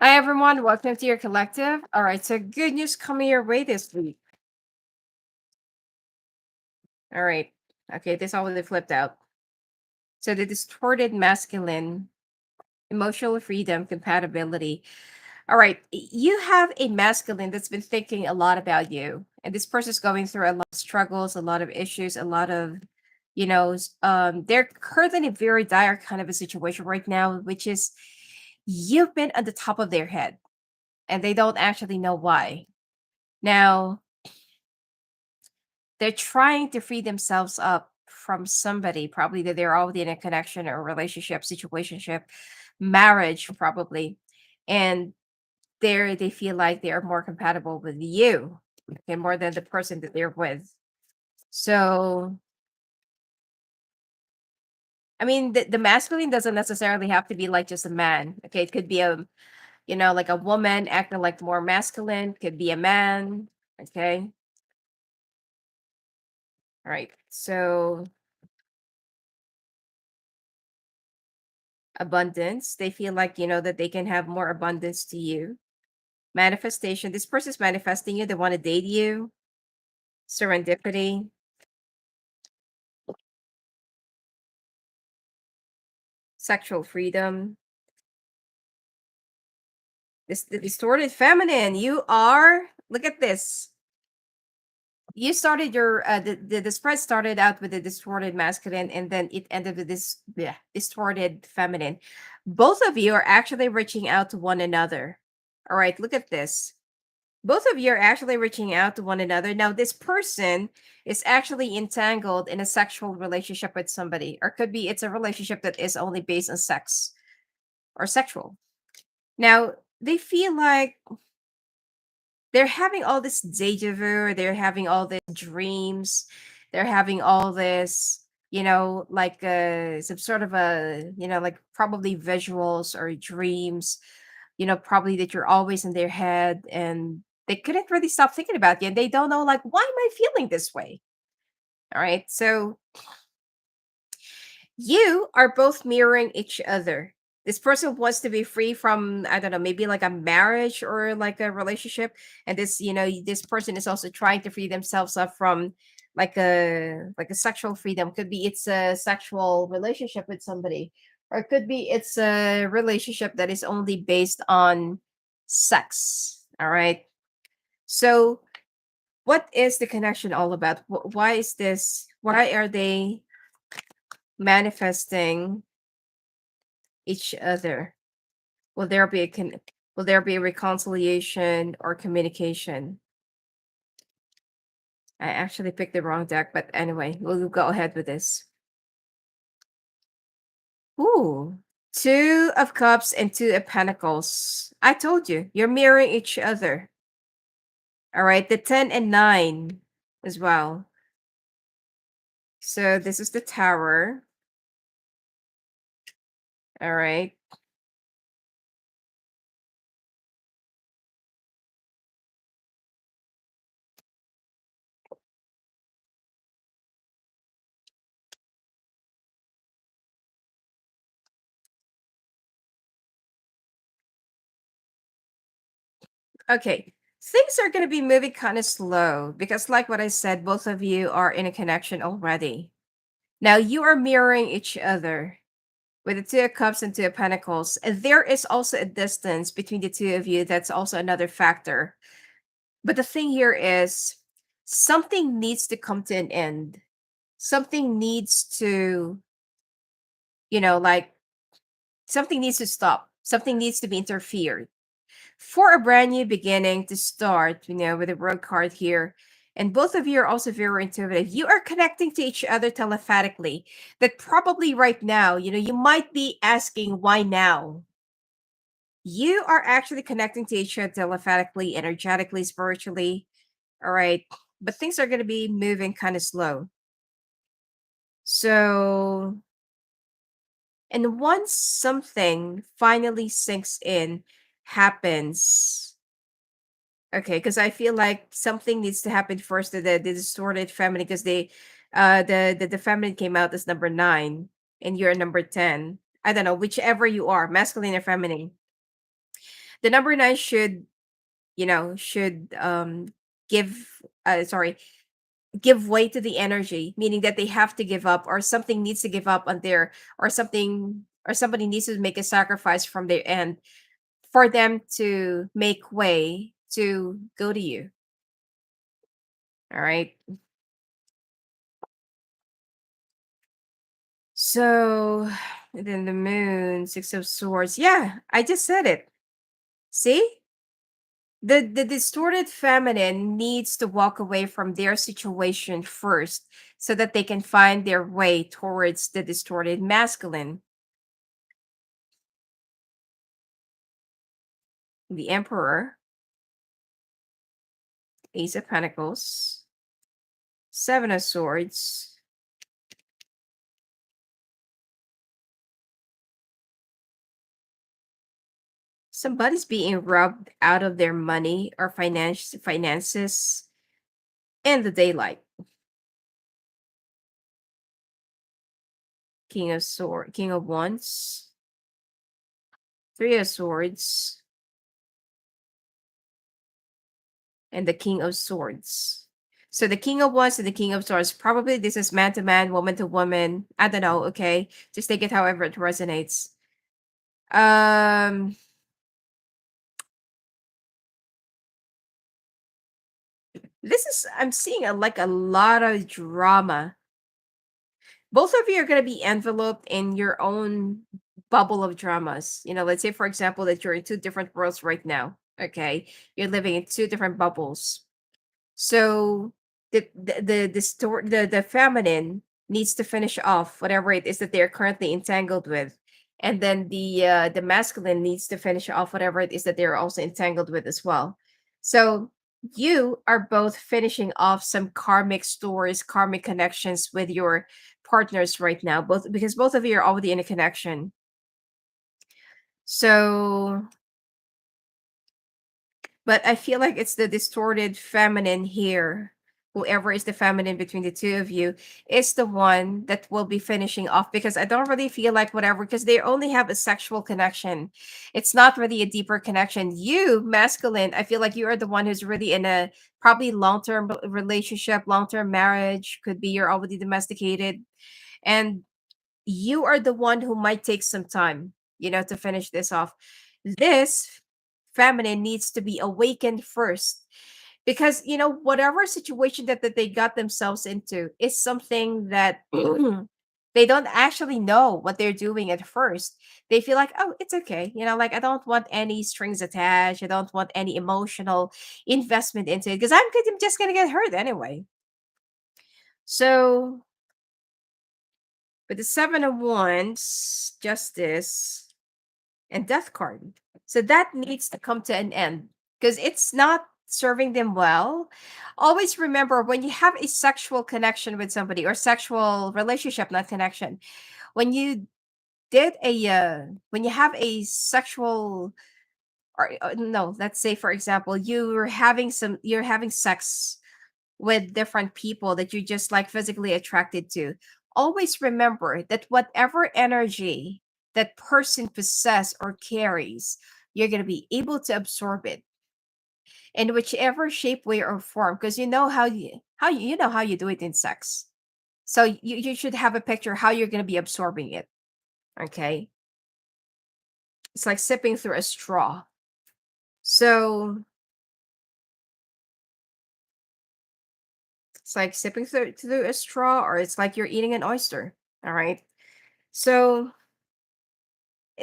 Hi everyone, welcome to your collective. All right, so good news coming your way this week. All right, okay, this already flipped out. So the distorted masculine, emotional freedom, compatibility. All right, you have a masculine that's been thinking a lot about you, and this person's going through a lot of struggles, a lot of issues, a lot of, they're currently in a very dire kind of a situation right now, which is you've been on the top of their head, and they don't actually know why. Now, they're trying to free themselves up from somebody, probably that they're already in a connection or relationship, situationship, marriage, probably. And they feel like they are more compatible with you, okay, more than the person that they're with. So I mean the masculine doesn't necessarily have to be like just a man. Okay. It could be like a woman acting like more masculine, could be a man. Okay. All right. So abundance. They feel like, that they can have more abundance to you. Manifestation. This person's manifesting you. They want to date you. Serendipity. Sexual freedom. This the distorted feminine. You are. Look at this. You started your the spread started out with the distorted masculine, and then it ended with this, yeah, distorted feminine. Both of you are actually reaching out to one another. All right, look at this. Both of you are actually reaching out to one another. Now, this person is actually entangled in a sexual relationship with somebody, or could be it's a relationship that is only based on sex or sexual. Now, they feel like they're having all this deja vu, they're having all these dreams, they're having all this, like some sort of a, like probably visuals or dreams, probably that you're always in their head, and they couldn't really stop thinking about you, and they don't know, like, why am I feeling this way? All right. So you are both mirroring each other. This person wants to be free from, I don't know, maybe like a marriage or like a relationship. And this, this person is also trying to free themselves up from like a sexual freedom. Could be it's a sexual relationship with somebody, or it could be it's a relationship that is only based on sex. All right. So what is the connection all about? Why is this? Why are they manifesting each other? Will there be will there be a reconciliation or communication? I actually picked the wrong deck, but anyway, we'll go ahead with this. Ooh, two of cups and two of pentacles. I told you, you're mirroring each other. All right, the 10 and 9 as well. So this is the tower. All right. Okay. Things are going to be moving kind of slow because, like what I said, both of you are in a connection already. Now you are mirroring each other with the two of cups and two of pentacles. And there is also a distance between the two of you. That's also another factor. But the thing here is something needs to come to an end. Something needs to, like something needs to stop. Something needs to be interfered for a brand new beginning to start, with the road card here. And both of you are also very intuitive. You are connecting to each other telepathically. That probably right now, you might be asking, why now? You are actually connecting to each other telepathically, energetically, spiritually. All right. But things are going to be moving kind of slow. So, and once something finally sinks in, happens. Okay, because I feel like something needs to happen first to the distorted feminine, because the feminine came out as number 9 and you're number 10. I don't know, whichever you are, masculine or feminine. The number nine should, should give sorry, give way to the energy, meaning that they have to give up, or something needs to give up on their, or something, or somebody needs to make a sacrifice from their end for them to make way to go to you. All right. So then the moon, six of swords. Yeah, I just said it. See? The distorted feminine needs to walk away from their situation first so that they can find their way towards the distorted masculine. The emperor, ace of pentacles, seven of swords, somebody's being robbed out of their money or finances in the daylight. King of wands, three of swords, and the king of swords. So the king of wands and the king of swords, probably this is man to man, woman to woman. I don't know, okay? Just take it however it resonates. Um this is, I'm seeing like a lot of drama. Both of you are going to be enveloped in your own bubble of dramas. Let's say, for example, that you're in two different worlds right now. Okay. You're living in two different bubbles. So the feminine needs to finish off whatever it is that they're currently entangled with. And then the masculine needs to finish off whatever it is that they're also entangled with as well. So you are both finishing off some karmic stories, karmic connections with your partners right now, both because both of you are already in a connection. So, but I feel like it's the distorted feminine here. Whoever is the feminine between the two of you is the one that will be finishing off, because I don't really feel like whatever, because they only have a sexual connection. It's not really a deeper connection. You, masculine, I feel like you are the one who's really in a probably long term relationship, long term marriage. Could be you're already domesticated. And you are the one who might take some time, to finish this off. This feminine needs to be awakened first, because whatever situation that they got themselves into is something that they don't actually know what they're doing at first. They feel like, oh, it's okay, like I don't want any strings attached, I don't want any emotional investment into it because I'm just gonna get hurt anyway. So with the seven of wands, justice, and death card. So that needs to come to an end because it's not serving them well. Always remember, when you have a sexual connection with somebody, or sexual relationship, not connection, when you when you have a sexual, or no, let's say for example, you're having sex with different people that you're just like physically attracted to, always remember that whatever energy that person possess or carries, you're going to be able to absorb it in whichever shape, way, or form, because you know how you do it in sex. So you should have a picture how you're going to be absorbing it. Okay, it's like sipping through a straw. So it's like sipping through a straw, or it's like you're eating an oyster. All right. So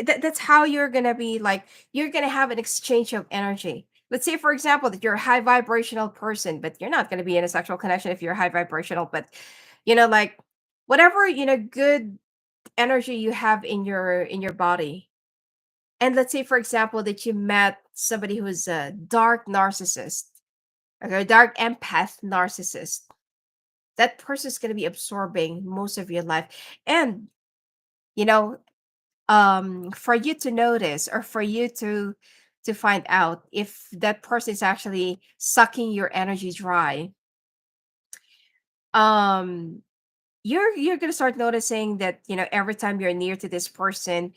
that's how you're gonna be, like, you're gonna have an exchange of energy. Let's say, for example, that you're a high vibrational person, but you're not gonna be in a sexual connection if you're high vibrational. But like whatever good energy you have in your body. And let's say, for example, that you met somebody who's a dark narcissist, okay, a dark empath narcissist. That person's gonna be absorbing most of your life. And you know for you to notice, or for you to find out if that person is actually sucking your energy dry, um you're gonna start noticing that every time you're near to this person,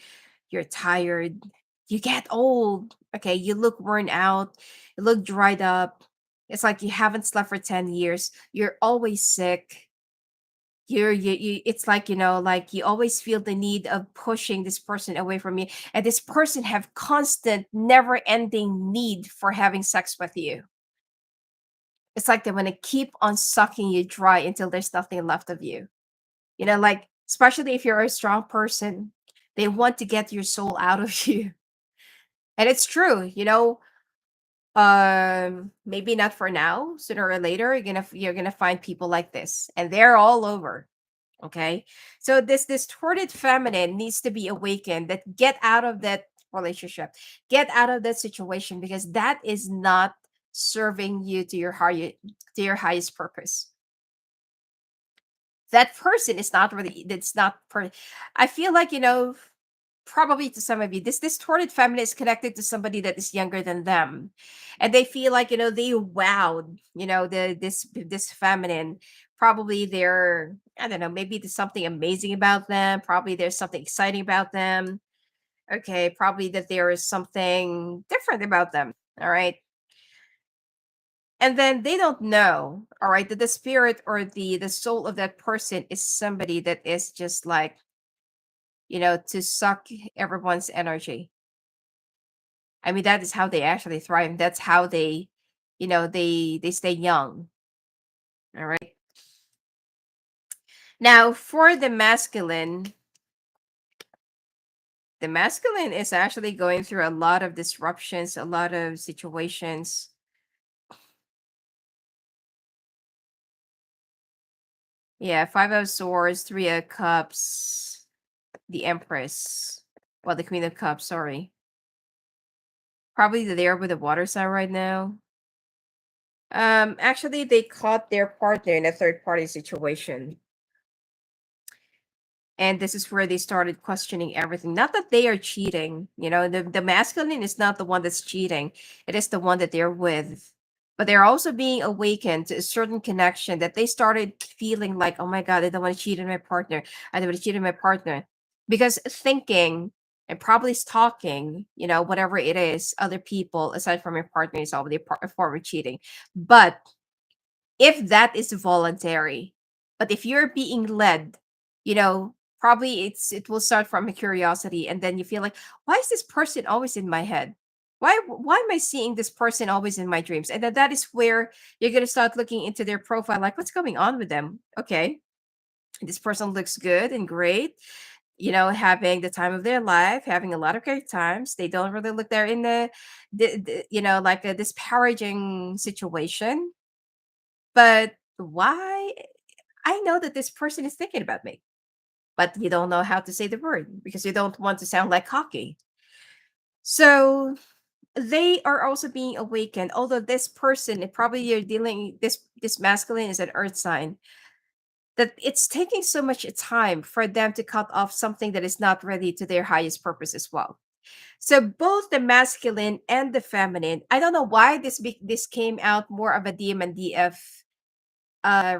you're tired, You get old. Okay, you look worn out, you look dried up. It's like you haven't slept for 10 years. You're always sick. It's like, like you always feel the need of pushing this person away from you. And this person have constant, never-ending need for having sex with you. It's like they want to keep on sucking you dry until there's nothing left of you. Like, especially if you're a strong person, they want to get your soul out of you. And it's true, maybe not for now. Sooner or later, you're gonna find people like this, and they're all over. Okay, so this distorted feminine needs to be awakened. That get out of that relationship, get out of that situation, because that is not serving you to your highest purpose. That person is not really. That's not per. I feel like, probably to some of you, this distorted feminine is connected to somebody that is younger than them, and they feel like, they wowed, this feminine. Probably they're, I don't know, maybe there's something amazing about them. Probably there's something exciting about them. Okay, probably that there is something different about them. All right, and then they don't know. All right, that the spirit or the soul of that person is somebody that is just like, to suck everyone's energy. I mean, that is how they actually thrive. That's how they, they stay young. All right. Now, for the masculine is actually going through a lot of disruptions, a lot of situations. Yeah, Five of Swords, Three of Cups, the Empress. Well, the Queen of Cups, sorry. Probably there with the water sign right now. Actually, they caught their partner in a third party situation. And this is where they started questioning everything. Not that they are cheating, the masculine is not the one that's cheating, it is the one that they're with. But they're also being awakened to a certain connection that they started feeling like, oh my God, I don't want to cheat on my partner. I don't want to cheat on my partner. Because thinking and probably stalking, whatever it is, other people aside from your partner is already a form of cheating. But if that is voluntary, but if you're being led, probably it will start from a curiosity, and then you feel like, why is this person always in my head? Why am I seeing this person always in my dreams? And then that is where you're gonna start looking into their profile, like, what's going on with them? Okay, this person looks good and great, having the time of their life, having a lot of great times. They don't really look there in the like a disparaging situation. But why? I know that this person is thinking about me, but you don't know how to say the word because you don't want to sound like cocky. So they are also being awakened. Although this person, probably you're dealing this masculine is an earth sign, that it's taking so much time for them to cut off something that is not ready to their highest purpose as well. So both the masculine and the feminine. I don't know why this came out more of a DM and DF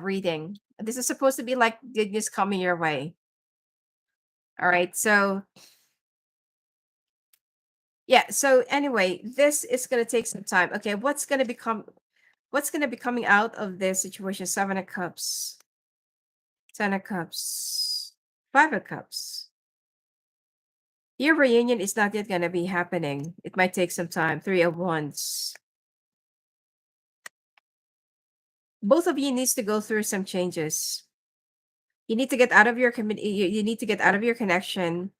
reading. This is supposed to be like good news coming your way. All right. So yeah, so anyway, this is gonna take some time. Okay, what's gonna be coming out of this situation? Seven of Cups, Ten of Cups, Five of Cups. Your reunion is not yet gonna be happening. It might take some time. Three of Wands. Both of you needs to go through some changes. You need to get out of your you need to get out of your connection.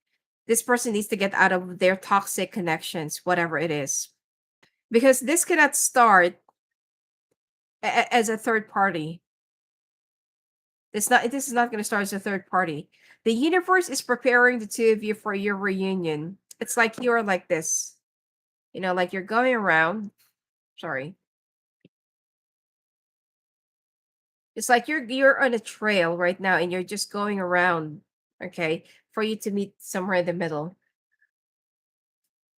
This person needs to get out of their toxic connections, whatever it is. Because this cannot start as a third party. This is not going to start as a third party. The universe is preparing the two of you for your reunion. It's like you're like this. Like you're going around. Sorry. It's like you're on a trail right now and you're just going around, okay, for you to meet somewhere in the middle.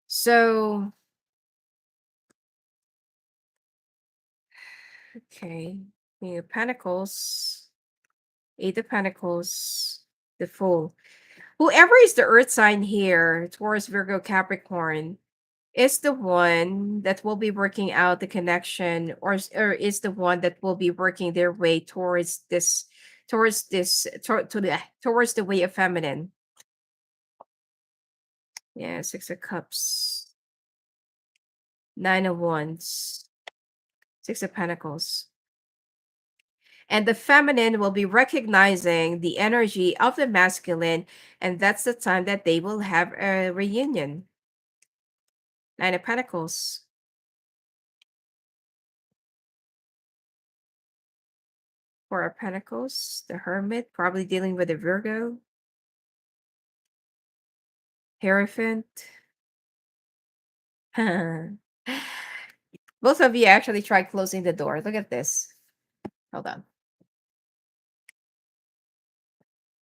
So, okay. Pentacles, Eight of Pentacles, the Fool. Whoever is the earth sign here, Taurus, Virgo, Capricorn, is the one that will be working out the connection, or is the one that will be working their way towards the way of feminine. Yeah, Six of Cups, Nine of Wands, Six of Pentacles. And the feminine will be recognizing the energy of the masculine, and that's the time that they will have a reunion. Nine of Pentacles. Four of Pentacles, the Hermit, probably dealing with a Virgo. Hierophant. Both of you actually tried closing the door. Look at this. Hold on.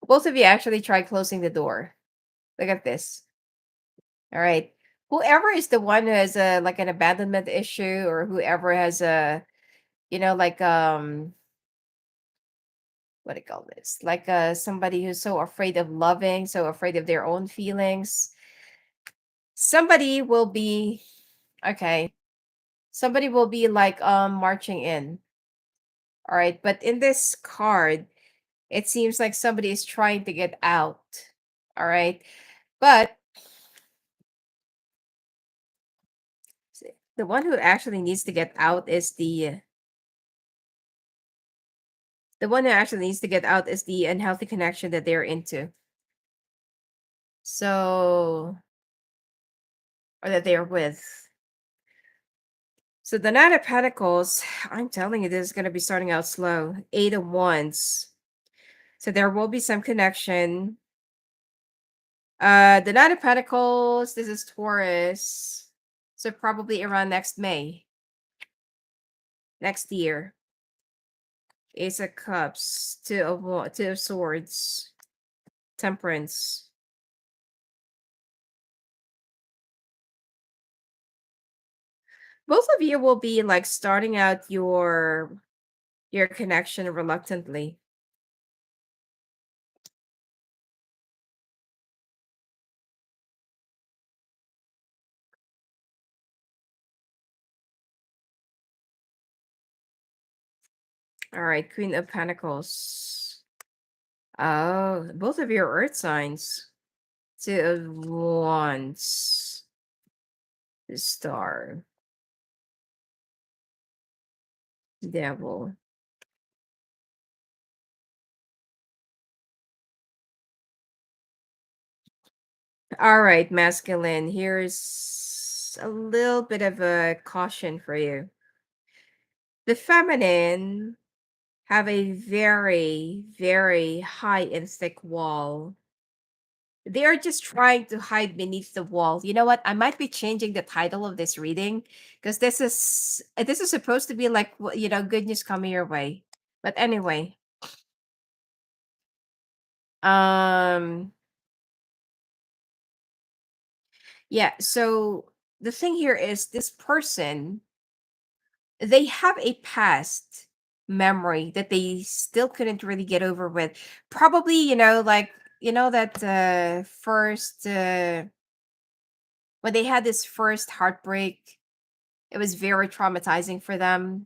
Both of you actually tried closing the door. Look at this. All right. Whoever is the one who has a like an abandonment issue, or whoever has a, like what do you call this? Like somebody who's so afraid of loving, so afraid of their own feelings. Somebody will be okay. Somebody will be like marching in. All right, but in this card, it seems like somebody is trying to get out. All right. But the one who actually needs to get out is the one who actually needs to get out is the unhealthy connection that they're into. So, or that they're with. So the Knight of Pentacles, I'm telling you, this is going to be starting out slow. Eight of Wands. So there will be some connection. The Knight of Pentacles, this is Taurus. So probably around next May. Next year. Ace of Cups, Two of Swords, Temperance. Both of you will be like starting out your connection reluctantly. All right, Queen of Pentacles. Oh, both of your earth signs. Two of Wands. The Star. Devil. All right, masculine. Here's a little bit of a caution for you. The feminine have a very, very high and thick wall. They are just trying to hide beneath the wall. You know what? I might be changing the title of this reading, because this is supposed to be like good news coming your way. But anyway, um, yeah. So the thing here is, this person, they have a past memory that they still couldn't really get over with. Probably, like that first when they had this first heartbreak. It was very traumatizing for them.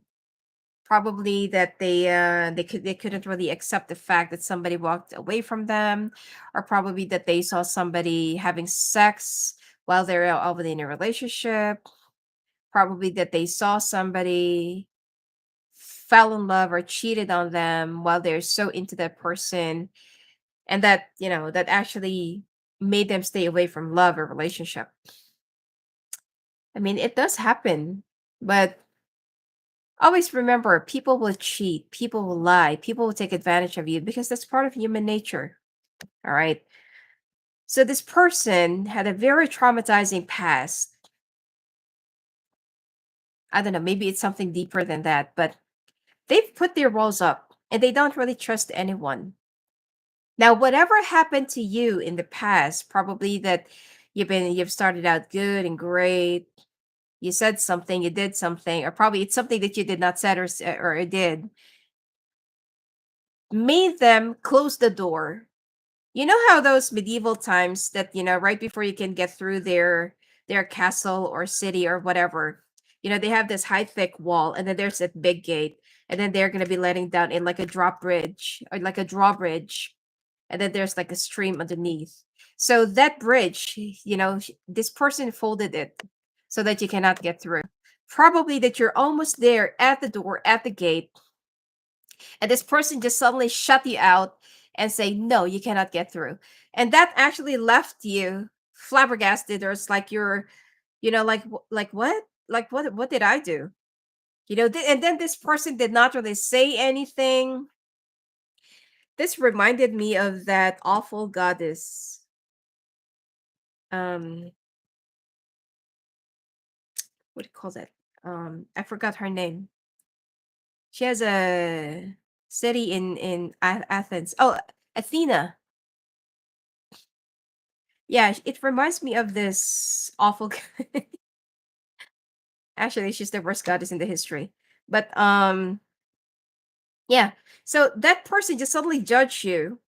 Probably that they couldn't really accept the fact that somebody walked away from them, or probably that they saw somebody having sex while they're already in a relationship. Probably that they saw somebody fell in love or cheated on them while they're so into that person, and that actually made them stay away from love or relationship. I mean, it does happen, but always remember, people will cheat, people will lie, people will take advantage of you, because that's part of human nature. All right. So this person had a very traumatizing past. I don't know, maybe it's something deeper than that, but they've put their walls up and they don't really trust anyone. Now, whatever happened to you in the past, probably that you've started out good and great. You said something, you did something, or probably it's something that you did not said or did, made them close the door You know how those medieval times that, right before you can get through their castle or city or whatever, they have this high thick wall, and then there's that big gate, and then they're gonna be letting down in like a drop bridge or like a drawbridge, and then there's like a stream underneath. So that bridge, this person folded it so that you cannot get through. Probably that you're almost there at the door, at the gate, and this person just suddenly shut you out and say, no, you cannot get through. And that actually left you flabbergasted, or it's like you're, like what? Like what did I do? And then this person did not really say anything. This reminded me of that awful goddess. Um, what do you call that? I forgot her name. She has a city in Athens. Oh, Athena. Yeah, it reminds me of this awful. Actually, she's the worst goddess in the history. But yeah. So that person just suddenly judge you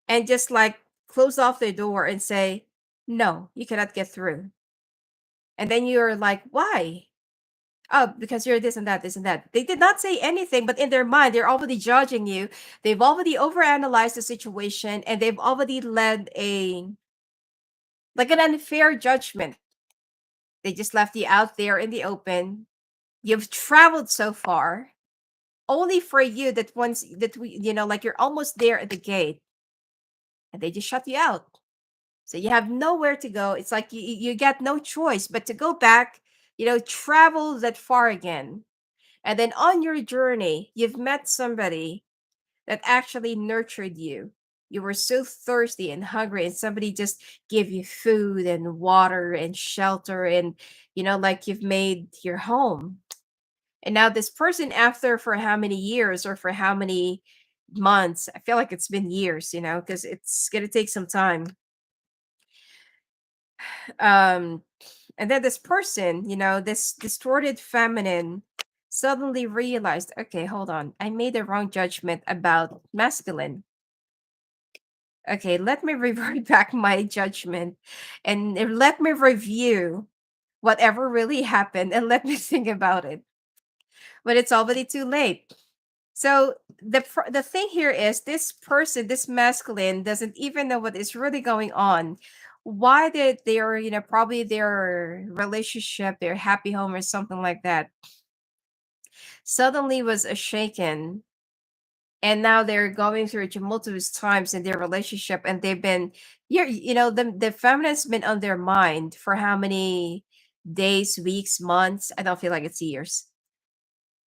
and just like close off their door and say, "No, you cannot get through." And then you're like, "Why?" Oh, because you're this and that, this and that. They did not say anything, but in their mind, they're already judging you. They've already overanalyzed the situation, and they've already led a like an unfair judgment. They just left you out there in the open. You've traveled so far, only for you that once that like you're almost there at the gate, and they just shut you out. So you have nowhere to go. It's like you get no choice but to go back, travel that far again. And then on your journey, you've met somebody that actually nurtured you. You were so thirsty and hungry, and somebody just gave you food and water and shelter, and like you've made your home. And now this person, after for how many years or for how many months, I feel like it's been years, because it's gonna take some time. Um, and then this person, this distorted feminine suddenly realized, okay, hold on, I made the wrong judgment about masculine. Okay, let me revert back my judgment, and let me review whatever really happened, and let me think about it. But it's already too late. So the thing here is, this person, this masculine, doesn't even know what is really going on. Why did their, probably their relationship, their happy home or something like that, suddenly was a shaken, and now they're going through tumultuous times in their relationship, and they've been, the feminine's been on their mind for how many days, weeks, months? I don't feel like it's years,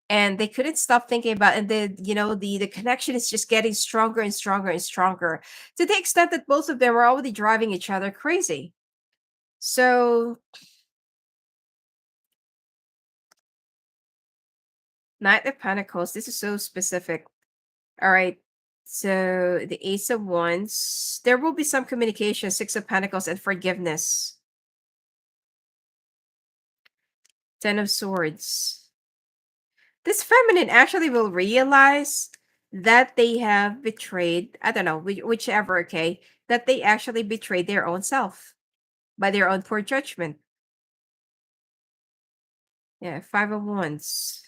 and they couldn't stop thinking about, and the connection is just getting stronger and stronger and stronger, to the extent that both of them are already driving each other crazy. So Knight of Pentacles, this is so specific. All right, so the Ace of Wands, there will be some communication. Six of Pentacles and forgiveness. Ten of Swords, this feminine actually will realize that they have betrayed, I don't know, whichever, okay, that they actually betrayed their own self by their own poor judgment. Yeah, Five of Wands,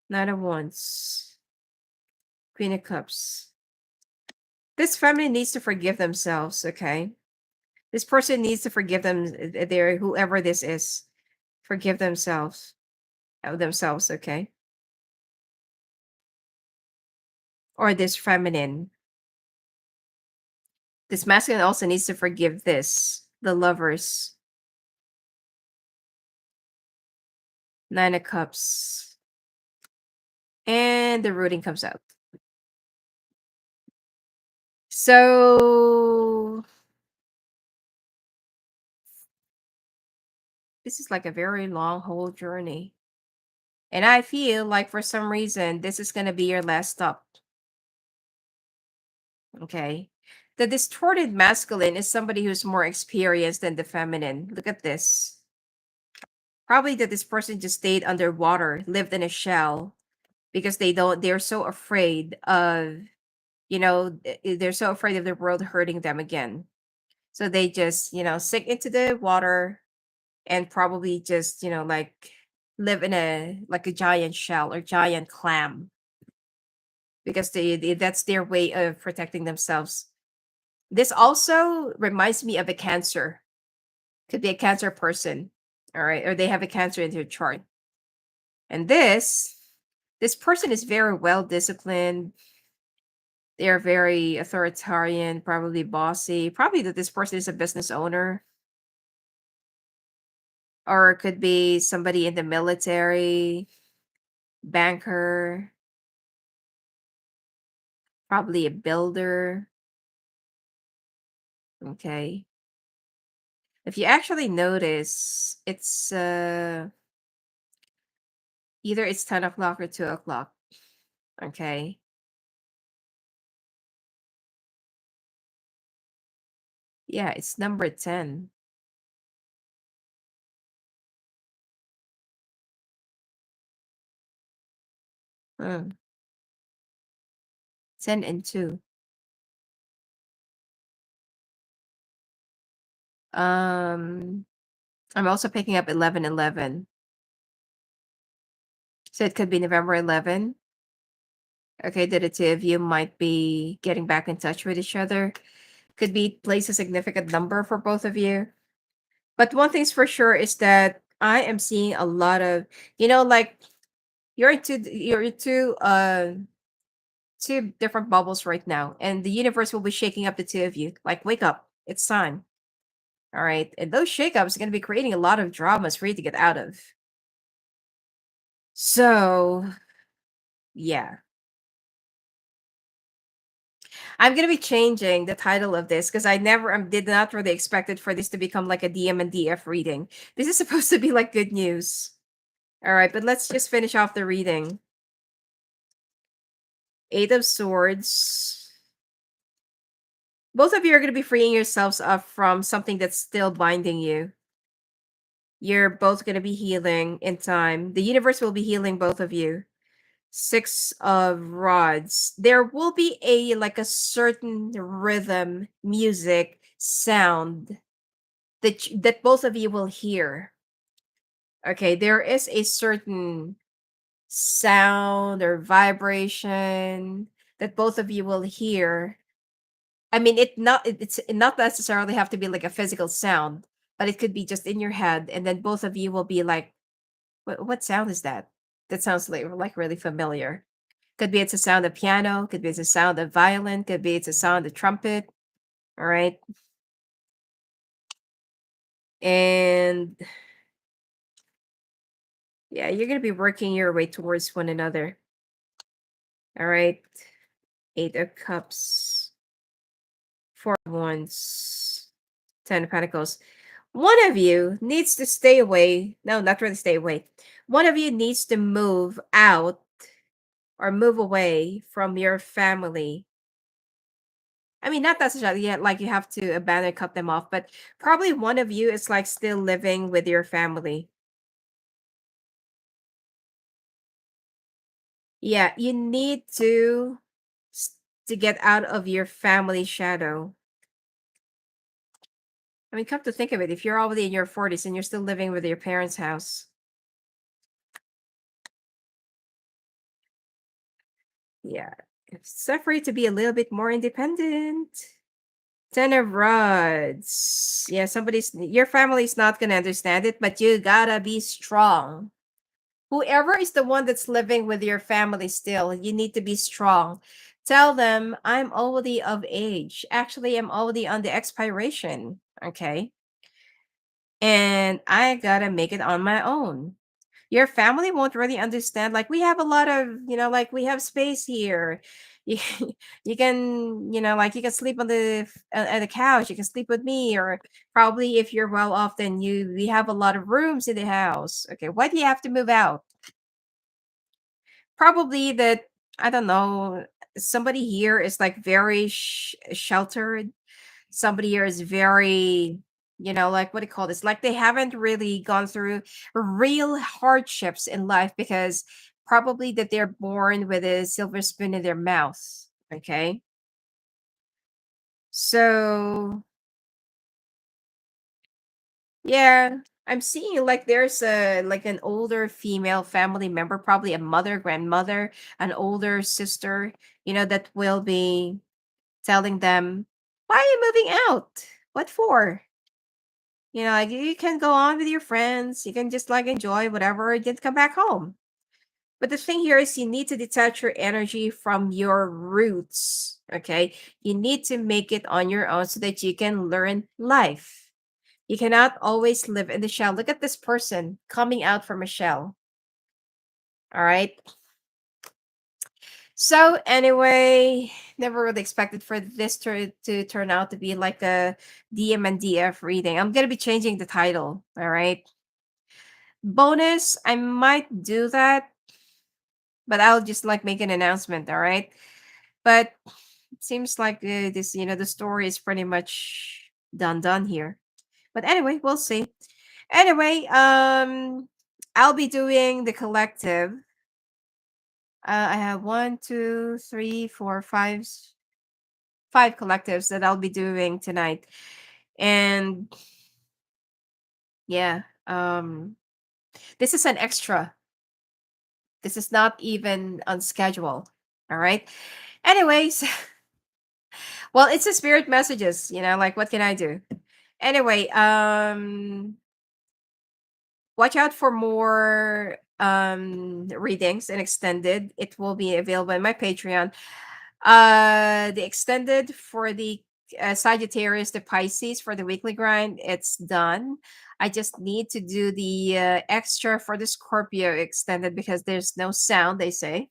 Nine of Wands, Queen of Cups. This feminine needs to forgive themselves, okay? This person needs to forgive them, their whoever this is. Forgive themselves, okay? Or this feminine. This masculine also needs to forgive this, the Lovers. Nine of Cups. And the Rooting comes out. So this is like a very long whole journey. And I feel like for some reason, this is going to be your last stop. Okay. The distorted masculine is somebody who's more experienced than the feminine. Look at this. Probably that this person just stayed underwater, lived in a shell, because they're so afraid of, they're so afraid of the world hurting them again. So they just, sink into the water and probably just, like live in a giant shell or giant clam because that's their way of protecting themselves. This also reminds me of a cancer. Could be a cancer person, all right, or they have a cancer in their chart. And this person is very well disciplined. They're very authoritarian, probably bossy. Probably that this person is a business owner, or it could be somebody in the military, banker, probably a builder. Okay. If you actually notice, it's either it's 10 o'clock or 2 o'clock. Okay. Yeah, it's number 10. Hmm. 10 and 2. Um, I'm also picking up 11, 11. So it could be November 11. Okay, that the two of you might be getting back in touch with each other. Could be place a significant number for both of you. But one thing's for sure is that I am seeing a lot of, like you're into two different bubbles right now, and the universe will be shaking up the two of you. Like, wake up. It's time. All right. And those shakeups are gonna be creating a lot of dramas for you to get out of. So yeah. I'm gonna be changing the title of this because I did not really expect it for this to become like a DM and DF reading. This is supposed to be like good news. All right, but let's just finish off the reading. Eight of Swords. Both of you are gonna be freeing yourselves up from something that's still binding you. You're both gonna be healing in time. The universe will be healing both of you. Six of Rods. There will be a certain rhythm, music, sound that both of you will hear. Okay, there is a certain sound or vibration that both of you will hear. I mean, it's not necessarily have to be like a physical sound, but it could be just in your head, and then both of you will be like, what sound is that? That sounds like really familiar. Could be it's a sound of piano, could be it's a sound of violin, could be it's a sound of trumpet. All right. And yeah, you're gonna be working your way towards one another. All right. Eight of Cups, Four of Wands, Ten of Pentacles. One of you needs to stay away. No, not really stay away. One of you needs to move out or move away from your family. I mean, not necessarily yet, like you have to abandon, cut them off, but probably one of you is like still living with your family. Yeah, you need to get out of your family shadow. I mean, come to think of it, if you're already in your 40s and you're still living with your parents' house, yeah, it's time for you to be a little bit more independent. Ten of Rods. Yeah, your family's not gonna understand it, but you gotta be strong. Whoever is the one that's living with your family still, you need to be strong. Tell them, I'm already of age. Actually, I'm already on the expiration. Okay. And I gotta make it on my own. Your family won't really understand. Like, we have a lot of, like, we have space here. You, you can, like, you can sleep on the couch. You can sleep with me, or probably if you're well off, then we have a lot of rooms in the house. Okay, why do you have to move out? Probably that, I don't know, somebody here is like very sheltered. Somebody here is very, like, what do you call this? Like, they haven't really gone through real hardships in life because probably that they're born with a silver spoon in their mouth. Okay. So yeah, I'm seeing like there's a like an older female family member, probably a mother, grandmother, an older sister, that will be telling them, "Why are you moving out? What for?" Like you can go on with your friends, you can just like enjoy whatever, and just come back home. But the thing here is you need to detach your energy from your roots. Okay. You need to make it on your own so that you can learn life. You cannot always live in the shell. Look at this person coming out from a shell. All right. So anyway, never really expected for this to turn out to be like a DM and DF reading. I'm gonna be changing the title. All right. Bonus, I might do that, but I'll just like make an announcement. All right. But it seems like this, the story is pretty much done here. But anyway, we'll see. Anyway, I'll be doing the collective. I have one, two, three, four, five collectives that I'll be doing tonight. And yeah, this is an extra. This is not even on schedule. All right. Anyways, well, it's a spirit messages, like what can I do? Anyway, watch out for more readings and extended. It will be available in my Patreon. The extended for the Sagittarius, the Pisces for the weekly grind, it's done. I just need to do the extra for the Scorpio extended because there's no sound, they say.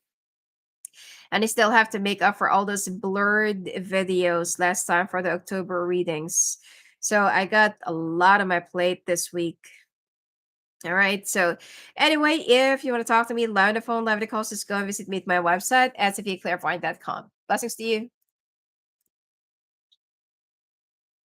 And I still have to make up for all those blurred videos last time for the October readings. So I got a lot on my plate this week. All right. So anyway, if you want to talk to me live on the phone, live on the call, just go and visit me at my website at sophiaclairvoyant.com. Blessings to you.